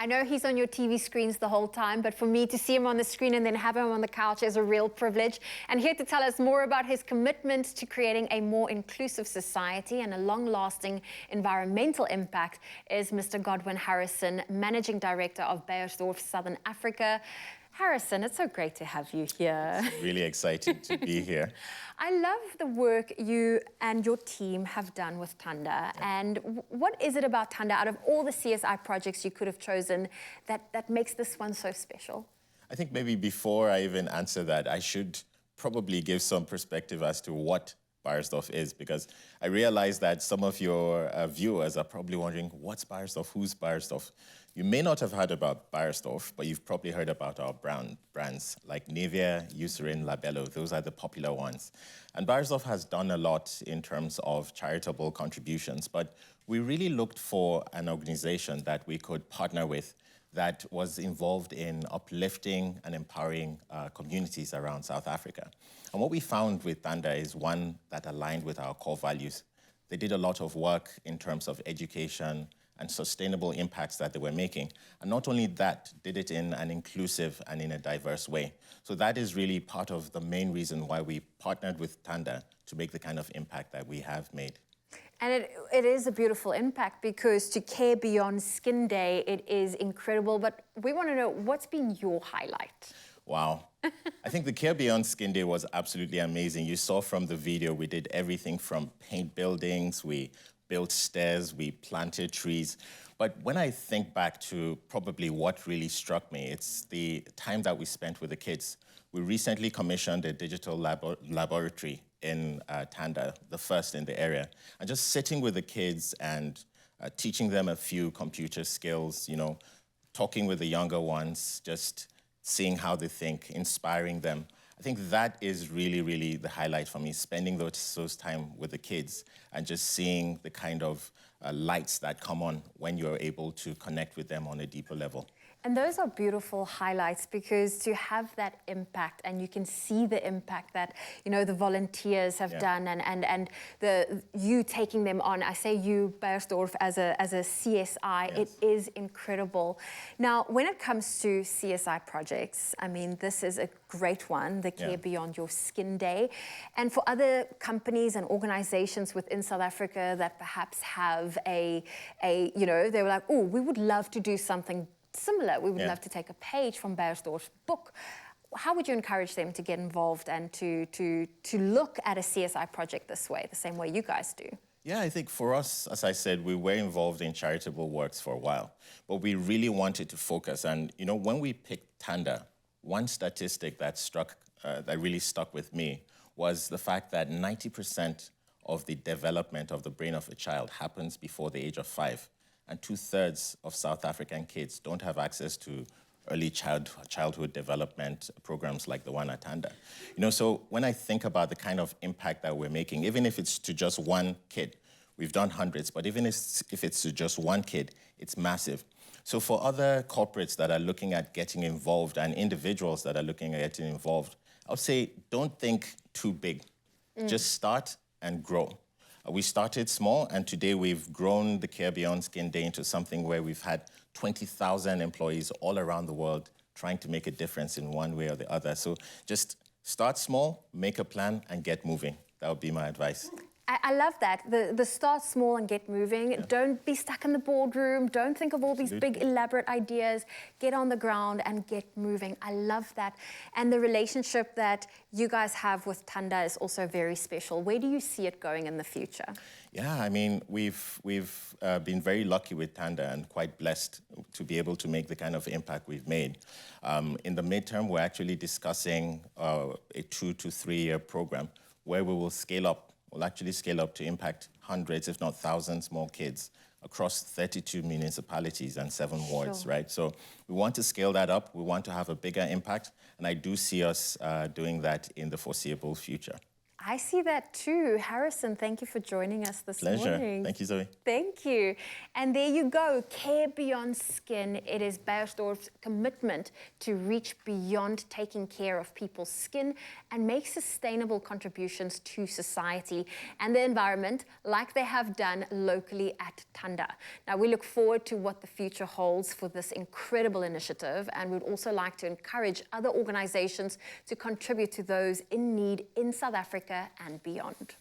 I know he's on your TV screens the whole time, but for me to see him on the screen and then have him on the couch is a real privilege. And here to tell us more about his commitment to creating a more inclusive society and a long-lasting environmental impact is Mr. Godwin Harrison, Managing Director of BEIERSDORF, Southern Africa. Harrison, it's so great to have you here. It's really exciting to be here. I love the work you and your team have done with Thanda. And what is it about Thanda, out of all the CSI projects you could have chosen, that makes this one so special? I think maybe before I even answer that, I should probably give some perspective as to what BEIERSDORF is, because I realize that some of your viewers are probably wondering, what's BEIERSDORF? Who's BEIERSDORF? You may not have heard about BEIERSDORF, but you've probably heard about our brands like Nivea, Eucerin, Labello. Those are the popular ones. And BEIERSDORF has done a lot in terms of charitable contributions, but we really looked for an organization that we could partner with that was involved in uplifting and empowering communities around South Africa. And what we found with Thanda is one that aligned with our core values. They did a lot of work in terms of education and sustainable impacts that they were making. And not only that, did it in an inclusive and in a diverse way. So that is really part of the main reason why we partnered with Thanda to make the kind of impact that we have made. And it is a beautiful impact, because to care beyond Skin Day, it is incredible. But we want to know, what's been your highlight? Wow. I think the Care Beyond Skin Day was absolutely amazing. You saw from the video, we did everything from paint buildings, we built stairs, we planted trees. But when I think back to probably what really struck me, it's the time that we spent with the kids. We recently commissioned a digital laboratory in Thanda, the first in the area. And just sitting with the kids and teaching them a few computer skills, you know, talking with the younger ones, just seeing how they think, inspiring them. I think that is really, really the highlight for me, spending those time with the kids and just seeing the kind of lights that come on when you're able to connect with them on a deeper level. And those are beautiful highlights, because to have that impact, and you can see the impact that, you know, the volunteers have done, and you taking them on. I say you, BEIERSDORF, as a CSI, it is incredible. Now, when it comes to CSI projects, I mean, this is a great one, the Care Beyond Your Skin Day. And for other companies and organizations within South Africa that perhaps have you know, they were like, oh, we would love to do something similar. We would love to take a page from BEIERSDORF's book. How would you encourage them to get involved and to look at a CSI project this way, the same way you guys do? Yeah, I think for us, as I said, we were involved in charitable works for a while, but we really wanted to focus. And, you know, when we picked Thanda, one statistic that really stuck with me was the fact that 90% of the development of the brain of a child happens before the age of 5. And 2/3 of South African kids don't have access to early childhood development programs like the one at Thanda. You know, so when I think about the kind of impact that we're making, even if it's to just one kid, we've done hundreds, but even if it's to just one kid, it's massive. So for other corporates that are looking at getting involved and individuals that are looking at getting involved, I would say don't think too big. Just start and grow. We started small, and today we've grown the Care Beyond Skin Day into something where we've had 20,000 employees all around the world trying to make a difference in one way or the other. So just start small, make a plan, and get moving. That would be my advice. I love that. The start small and get moving. Don't be stuck in the boardroom. Don't think of all these big, elaborate ideas. Get on the ground and get moving. I love that. And the relationship that you guys have with Thanda is also very special. Where do you see it going in the future? Yeah, I mean, we've been very lucky with Thanda and quite blessed to be able to make the kind of impact we've made. In the midterm, we're actually discussing a 2 to 3 year program where we will scale up. We'll actually scale up to impact hundreds, if not thousands, more kids across 32 municipalities and 7 wards, right? So we want to scale that up. We want to have a bigger impact, and I do see us doing that in the foreseeable future. I see that too. Harrison, thank you for joining us this Pleasure. morning. Thank you, Zoe. Thank you. And there you go, care beyond skin. It is BEIERSDORF's commitment to reach beyond taking care of people's skin and make sustainable contributions to society and the environment like they have done locally at Tanda. Now, we look forward to what the future holds for this incredible initiative, and we'd also like to encourage other organizations to contribute to those in need in South Africa and beyond.